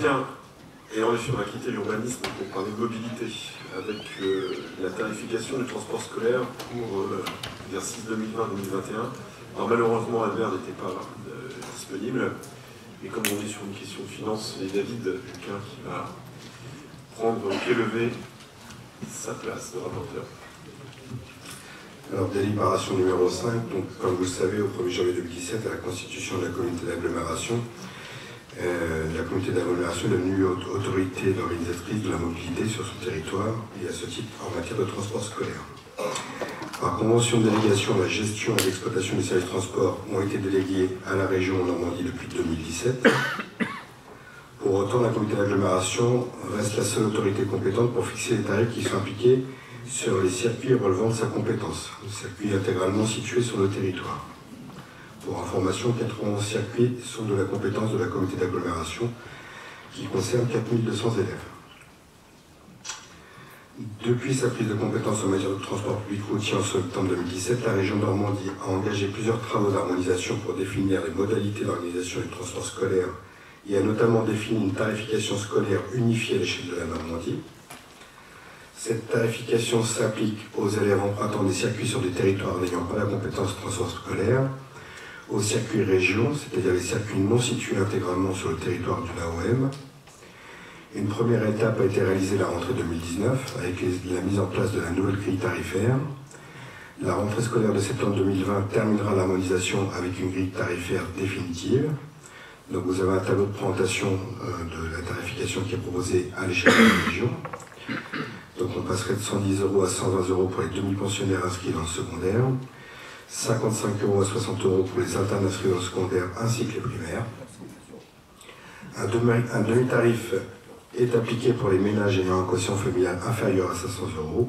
Bien, et en effet, on va quitter l'urbanisme pour parler de mobilité, avec la tarification du transport scolaire pour l'exercice 2020-2021. Alors malheureusement, Albert n'était pas disponible, et comme on est sur une question de finance, c'est David Lucas qui va prendre au pied levé sa place de rapporteur. Alors, délibération numéro 5, donc, comme vous le savez, au 1er janvier 2017, à la constitution de la communauté d'agglomération, la communauté d'agglomération est devenue autorité organisatrice de la mobilité sur son territoire et à ce titre en matière de transport scolaire. Par convention de délégation, la gestion et l'exploitation des services de transport ont été délégués à la région Normandie depuis 2017. Pour autant, la communauté d'agglomération reste la seule autorité compétente pour fixer les tarifs qui sont appliqués sur les circuits relevant de sa compétence, les circuits intégralement situés sur le territoire. Pour information, 91 circuits sont de la compétence de la communauté d'agglomération qui concerne 4200 élèves. Depuis sa prise de compétence en matière de transport public routier en septembre 2017, la région Normandie a engagé plusieurs travaux d'harmonisation pour définir les modalités d'organisation du transport scolaire et a notamment défini une tarification scolaire unifiée à l'échelle de la Normandie. Cette tarification s'applique aux élèves empruntant des circuits sur des territoires n'ayant pas la compétence transport scolaire, aux circuits régions, c'est-à-dire les circuits non situés intégralement sur le territoire de l'AOM. Une première étape a été réalisée la rentrée 2019 avec la mise en place de la nouvelle grille tarifaire. La rentrée scolaire de septembre 2020 terminera l'harmonisation avec une grille tarifaire définitive. Donc vous avez un tableau de présentation de la tarification qui est proposée à l'échelle de la région. Donc on passerait de 110 € à 120 € pour les demi-pensionnaires inscrits dans le secondaire, 55 € à 60 € pour les internes inscrits dans le secondaire ainsi que les primaires. Un demi-tarif est appliqué pour les ménages ayant un quotient familial inférieur à 500 €.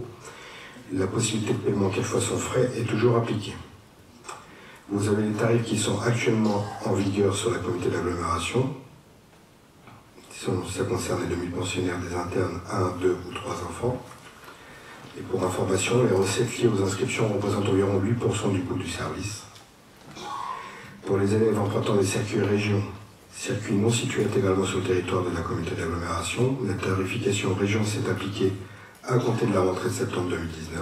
La possibilité de paiement quelle fois son frais est toujours appliquée. Vous avez les tarifs qui sont actuellement en vigueur sur la communauté d'agglomération. Ça concerne les demi-pensionnaires des internes 1, 2 ou 3 enfants. Et pour information, les recettes liées aux inscriptions représentent environ 8% du coût du service. Pour les élèves empruntant des circuits région, circuits non situés intégralement sur le territoire de la communauté d'agglomération, la tarification région s'est appliquée à compter de la rentrée de septembre 2019.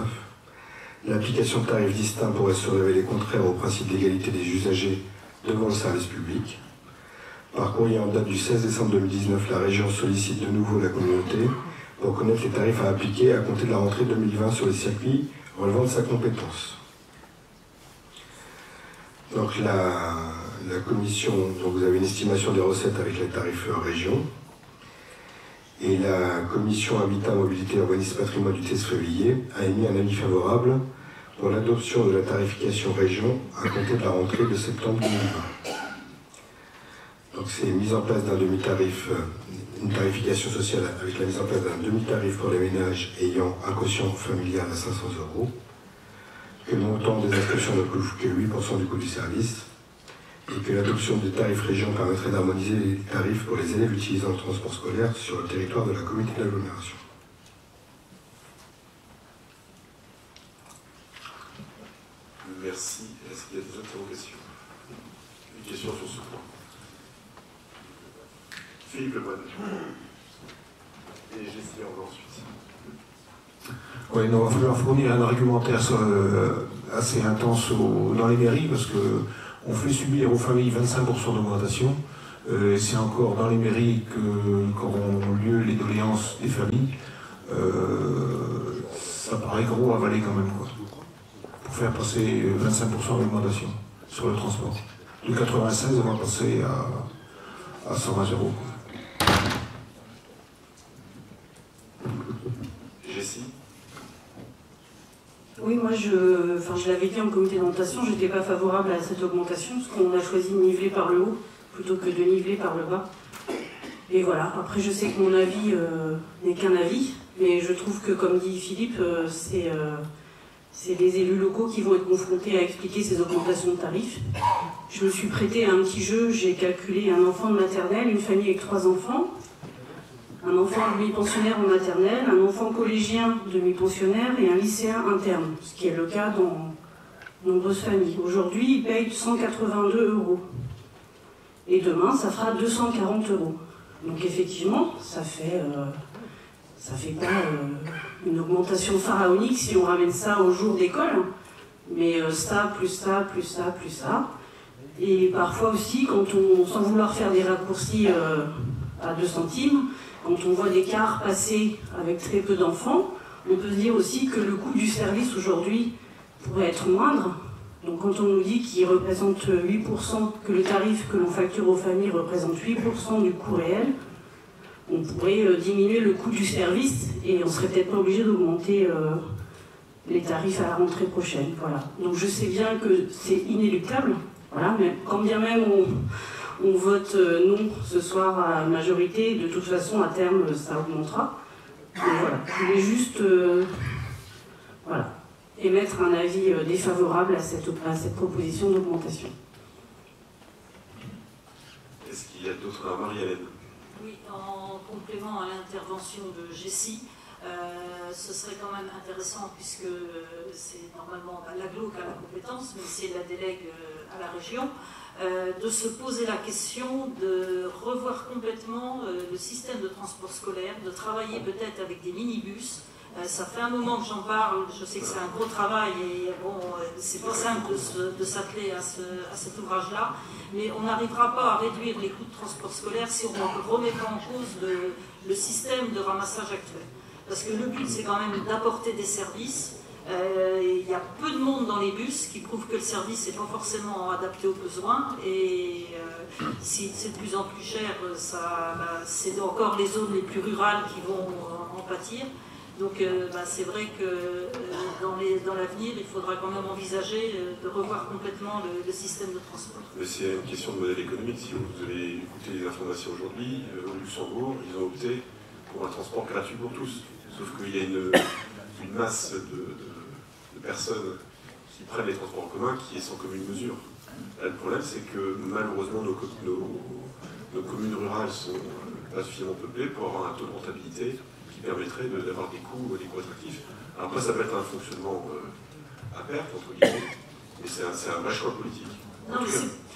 L'application de tarifs distincts pourrait se révéler contraire au principe d'égalité des usagers devant le service public. Par courrier en date du 16 décembre 2019, la région sollicite de nouveau la communauté pour connaître les tarifs à appliquer à compter de la rentrée 2020 sur les circuits relevant de sa compétence. Donc la commission, donc vous avez une estimation des recettes avec les tarifs région. Et la commission Habitat, Mobilité, Urbanisme, Patrimoine du 13 février a émis un avis favorable pour l'adoption de la tarification région à compter de la rentrée de septembre 2020. Donc c'est mise en place d'un demi-tarif, une tarification sociale avec la mise en place d'un demi-tarif pour les ménages ayant un quotient familial à 500 €, que le montant des inscriptions ne couvre que 8% du coût du service, et que l'adoption des tarifs région permettrait d'harmoniser les tarifs pour les élèves utilisant le transport scolaire sur le territoire de la communauté d'agglomération. Merci. Est-ce qu'il y a des interrogations? Une question sur ce point. Philippe Lemoine. Et Jessie ensuite. Oui, il va falloir fournir un argumentaire assez intense dans les mairies parce qu'on fait subir aux familles 25% d'augmentation. C'est encore dans les mairies qu'auront lieu les doléances des familles. Ça paraît gros à avaler quand même, quoi, pour faire passer 25% d'augmentation sur le transport. De 96, on va passer à 120 €. Jessie. Oui, moi je l'avais dit en comité d'orientation, je n'étais pas favorable à cette augmentation parce qu'on a choisi de niveler par le haut plutôt que de niveler par le bas. Et voilà, après je sais que mon avis n'est qu'un avis, mais je trouve que comme dit Philippe, c'est les élus locaux qui vont être confrontés à expliquer ces augmentations de tarifs. Je me suis prêtée à un petit jeu, j'ai calculé un enfant de maternelle, une famille avec 3 enfants, un enfant demi-pensionnaire en maternelle, un enfant collégien demi-pensionnaire et un lycéen interne, ce qui est le cas dans nombreuses familles. Aujourd'hui, ils payent 182 €. Et demain, ça fera 240 €. Donc effectivement, ça fait pas une augmentation pharaonique si on ramène ça au jour d'école, mais ça, plus ça, plus ça, plus ça. Et parfois aussi, quand on, sans vouloir faire des raccourcis à 2 centimes, quand on voit des cars passer avec très peu d'enfants, on peut se dire aussi que le coût du service aujourd'hui pourrait être moindre. Donc quand on nous dit qu'il représente 8%, que le tarif que l'on facture aux familles représente 8% du coût réel, on pourrait diminuer le coût du service et on serait peut-être pas obligé d'augmenter les tarifs à la rentrée prochaine. Voilà. Donc je sais bien que c'est inéluctable, voilà, mais quand bien même on vote non ce soir à la majorité, de toute façon à terme ça augmentera. Et voilà. Je voulais juste voilà, émettre un avis défavorable à cette proposition d'augmentation. Est-ce qu'il y a d'autres remarques, Marie-Hélène? Oui, en complément à l'intervention de Jessie, ce serait quand même intéressant, puisque c'est normalement l'AGLO qui a la compétence, mais c'est la délègue à la région, de se poser la question de revoir complètement le système de transport scolaire, de travailler peut-être avec des minibus. Ça fait un moment que j'en parle, je sais que c'est un gros travail et bon, c'est pas simple de s'atteler à cet ouvrage-là, mais on n'arrivera pas à réduire les coûts de transport scolaire si on ne remet pas en cause le système de ramassage actuel. Parce que le but, c'est quand même d'apporter des services. Il y a peu de monde dans les bus, qui prouve que le service n'est pas forcément adapté aux besoins, et si c'est de plus en plus cher, c'est encore les zones les plus rurales qui vont en pâtir. Donc c'est vrai que dans l'avenir, il faudra quand même envisager de revoir complètement le système de transport. Mais c'est une question de modèle économique. Si vous avez écouté les informations aujourd'hui, au Luxembourg, ils ont opté pour un transport gratuit pour tous. Sauf qu'il y a une masse de personnes qui prennent les transports en commun qui est sans commune mesure. Là, le problème, c'est que malheureusement, nos communes rurales sont pas suffisamment peuplées pour avoir un taux de rentabilité qui permettrait d'avoir des coûts attractifs. Alors après, ça peut être un fonctionnement à perte, entre guillemets, mais c'est un vrai choix politique. Non, mais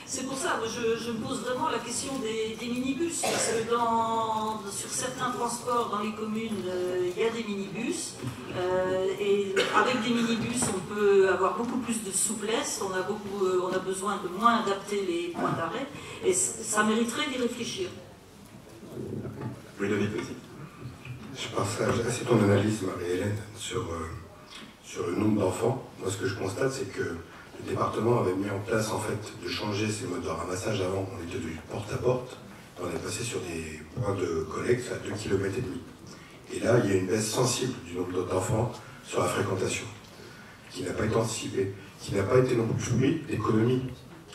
c'est pour ça que je me pose vraiment la question des minibus, parce que sur certains transports dans les communes, il y a des minibus, et avec des minibus, on peut avoir beaucoup plus de souplesse, on a besoin de moins adapter les points d'arrêt, et ça mériterait d'y réfléchir. Oui, Denis Petit. Je partage assez ton analyse, Marie-Hélène, sur le nombre d'enfants. Moi, ce que je constate, c'est que le département avait mis en place, en fait, de changer ses modes de ramassage. Avant, on était du porte-à-porte. On est passé sur des points de collecte à 2,5 km. Et là, il y a une baisse sensible du nombre d'enfants sur la fréquentation, qui n'a pas été anticipée, qui n'a pas été non plus fruit d'économie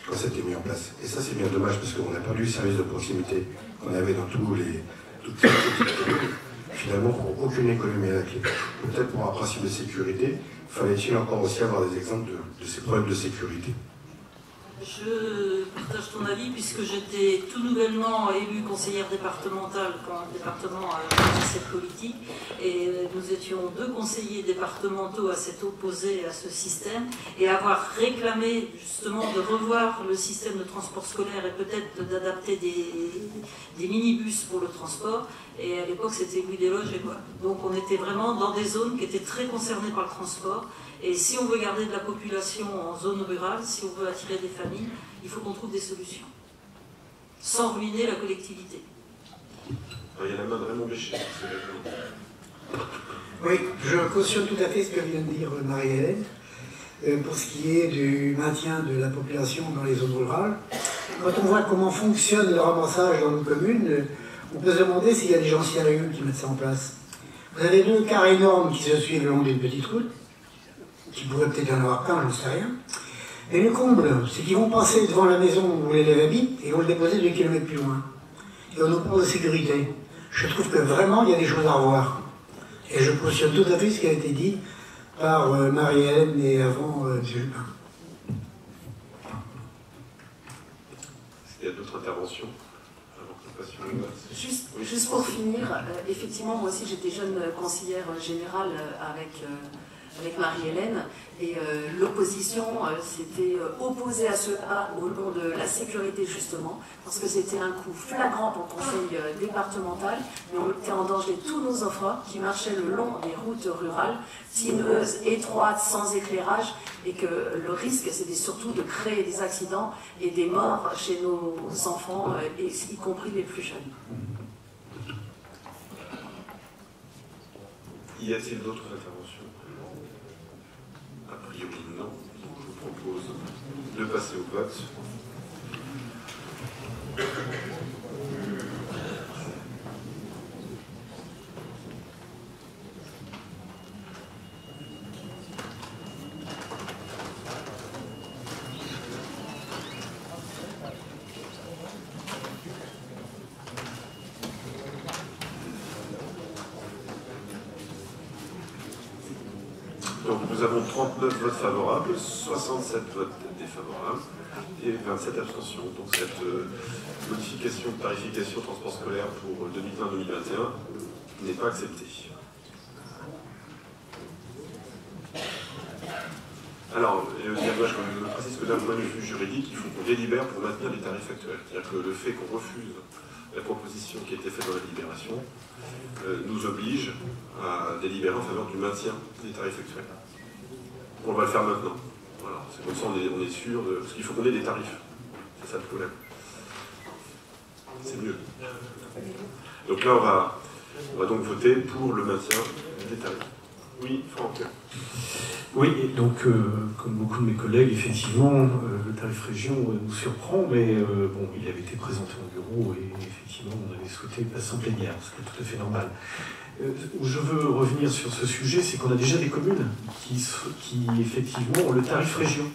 quand ça a été mis en place. Et ça, c'est bien dommage, parce qu'on a perdu le service de proximité qu'on avait dans toutes les finalement, pour aucune économie à la clé. Peut-être pour un principe de sécurité, fallait-il encore aussi avoir des exemples de ces problèmes de sécurité? Je partage ton avis, puisque j'étais tout nouvellement élue conseillère départementale quand le département a choisi cette politique, et nous étions 2 conseillers départementaux à s'être opposés à ce système, et avoir réclamé justement de revoir le système de transport scolaire et peut-être d'adapter des minibus pour le transport. Et à l'époque, c'était Louis Desloges et moi. Donc on était vraiment dans des zones qui étaient très concernées par le transport. Et si on veut garder de la population en zone rurale, si on veut attirer des familles, il faut qu'on trouve des solutions, sans ruiner la collectivité. Il y a la main de Raymond Béchet. Oui, je cautionne tout à fait ce que vient de dire Marie-Hélène. Pour ce qui est du maintien de la population dans les zones rurales, quand on voit comment fonctionne le ramassage dans nos communes, on peut se demander s'il y a des gens sérieux qui mettent ça en place. Vous avez 2 cars énormes qui se suivent le long d'une petite route, qui pourrait peut-être en avoir plein, j'en sais rien. Et le comble, c'est qu'ils vont passer devant la maison où l'élève habite et vont le déposer 2 km plus loin. Et on nous parle de sécurité. Je trouve que vraiment, il y a des choses à revoir. Et je cautionne tout à fait ce qui a été dit par Marie-Hélène et avant Julien. Est-ce qu'il y a d'autres interventions? Juste pour finir, effectivement, moi aussi j'étais jeune conseillère générale avec avec Marie-Hélène. Et l'opposition s'était opposée à ce A au nom de la sécurité justement, parce que c'était un coup flagrant pour le conseil départemental, mais on mettait en danger tous nos enfants qui marchaient le long des routes rurales, sinueuses, étroites, sans éclairage, et que le risque c'était surtout de créer des accidents et des morts chez nos enfants, y compris les plus jeunes. Y a-t-il d'autres interventions? A priori non. Je vous propose de passer au vote. Donc nous avons 39 votes favorables, 67 votes défavorables et 27 abstentions. Donc cette modification de tarification transport scolaire pour 2020-2021 n'est pas acceptée. Alors, moi je précise que d'un point de vue juridique, il faut qu'on délibère pour maintenir les tarifs actuels. C'est-à-dire que le fait qu'on refuse la proposition qui a été faite dans la délibération nous oblige à délibérer en faveur du maintien des tarifs actuels. On va le faire maintenant. Voilà. C'est comme ça on est sûr de... Parce qu'il faut qu'on ait des tarifs. C'est ça le problème. C'est mieux. Donc là, on va donc voter pour le maintien des tarifs. Oui, Franck. Oui, et donc, comme beaucoup de mes collègues, effectivement, le tarif région nous surprend, mais bon, il avait été présenté au bureau et effectivement, on avait souhaité passer en plénière, ce qui est tout à fait normal. Où je veux revenir sur ce sujet, c'est qu'on a déjà des communes qui effectivement ont le tarif région.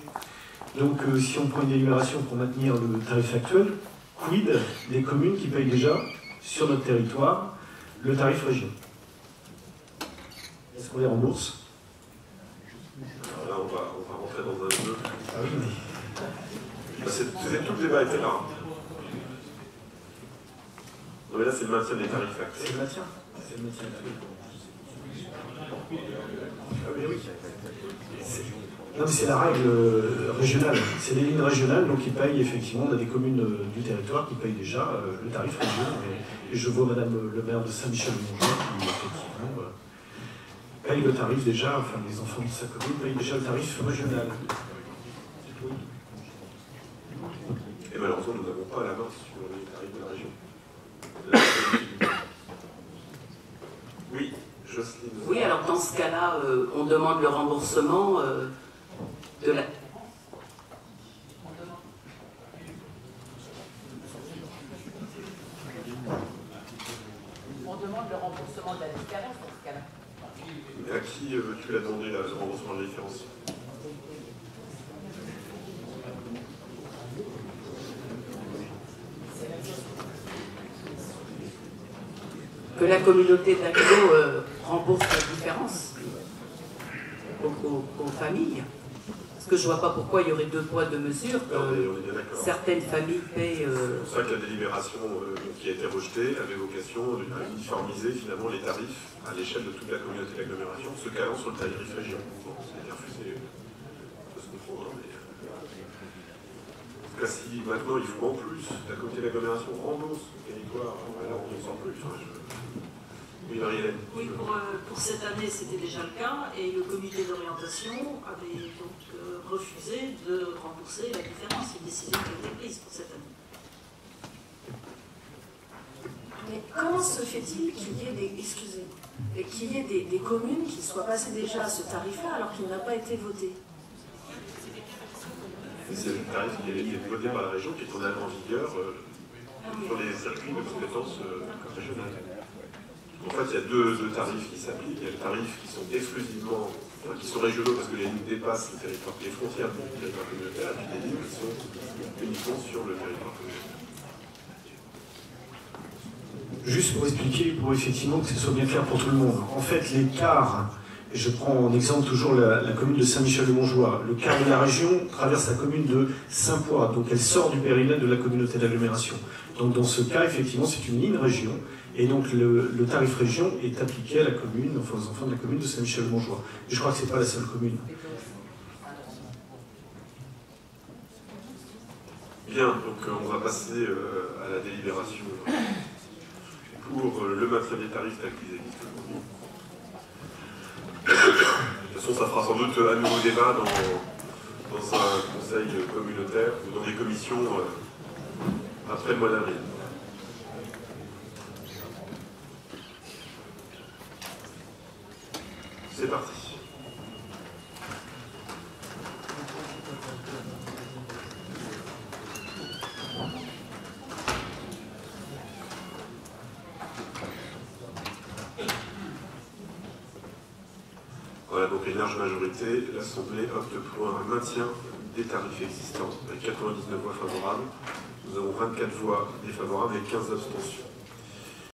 Donc, si on prend une délibération pour maintenir le tarif actuel, quid des communes qui payent déjà sur notre territoire le tarif région? Est-ce qu'on les rembourse? Là, on va rentrer dans un jeu. Ah oui, mais... Tout le débat était là. Non mais là, c'est le maintien des tarifs actuels. C'est le maintien. C'est le maintien actuel. Ah oui, oui. Non, mais c'est la règle régionale. C'est les lignes régionales, donc ils payent effectivement. On a des communes du territoire qui payent déjà le tarif région. Et je vois Madame le maire de Saint-Michel-de-Montjoie qui effectivement paye le tarif déjà, enfin les enfants de sa commune payent déjà le tarif régional. Et malheureusement, nous n'avons pas la main sur les tarifs de la région. Oui, Jocelyne. Oui, alors dans ce cas-là, on demande le remboursement de la... On demande le remboursement de la différence dans ce cas-là. Mais à qui tu l'as demandé, le remboursement de la différence? Que la communauté d'agglo rembourse la différence aux familles. Parce que je ne vois pas pourquoi il y aurait deux poids, deux mesures. Certaines familles payent... C'est pour ça que la délibération qui a été rejetée avait vocation à uniformiser finalement les tarifs à l'échelle de toute la communauté d'agglomération, se calant sur le tarif région. Bon, c'est-à-dire refusé, ça se comprend, hein, mais... En tout cas, si maintenant il faut en plus, la communauté d'agglomération rembourse le territoire, alors on n'en sort plus. Enfin, Oui, Marie-Hélène. Oui, pour cette année, c'était déjà le cas, et le comité d'orientation avait donc refusé de rembourser la différence. C'est une décision qui a été prise pour cette année. Mais comment se fait-il qu'il y ait des communes qui soient passées déjà à ce tarif-là alors qu'il n'a pas été voté? C'est le tarif qui a été voté par la région qui est en vigueur sur les circuits de compétences régionales. En fait, il y a deux tarifs qui s'appliquent. Il y a les tarifs qui sont exclusivement, qui sont régionaux parce que les lignes dépassent le territoire, les frontières du territoire communautaire, et puis des lignes qui sont uniquement sur le territoire communautaire. Juste pour expliquer, pour effectivement que ce soit bien clair pour tout le monde. En fait, les quarts, et je prends en exemple toujours la commune de Saint-Michel-de-Montjoie, le quart de la région traverse la commune de Saint-Poix, donc elle sort du périmètre de la communauté d'agglomération. Donc dans ce cas, effectivement, c'est une ligne région, Et donc le tarif région est appliqué à la commune, enfin aux enfants de la commune de Saint-Michel-Montjoie. Et je crois que ce n'est pas la seule commune. Bien, donc on va passer à la délibération pour le maintien des tarifs tels qu'ils existent aujourd'hui. De toute façon, ça fera sans doute un nouveau débat dans un conseil communautaire ou dans des commissions après le mois d'avril. C'est parti. Voilà, donc une large majorité, l'Assemblée opte pour un maintien des tarifs existants avec 99 voix favorables. Nous avons 24 voix défavorables et 15 abstentions.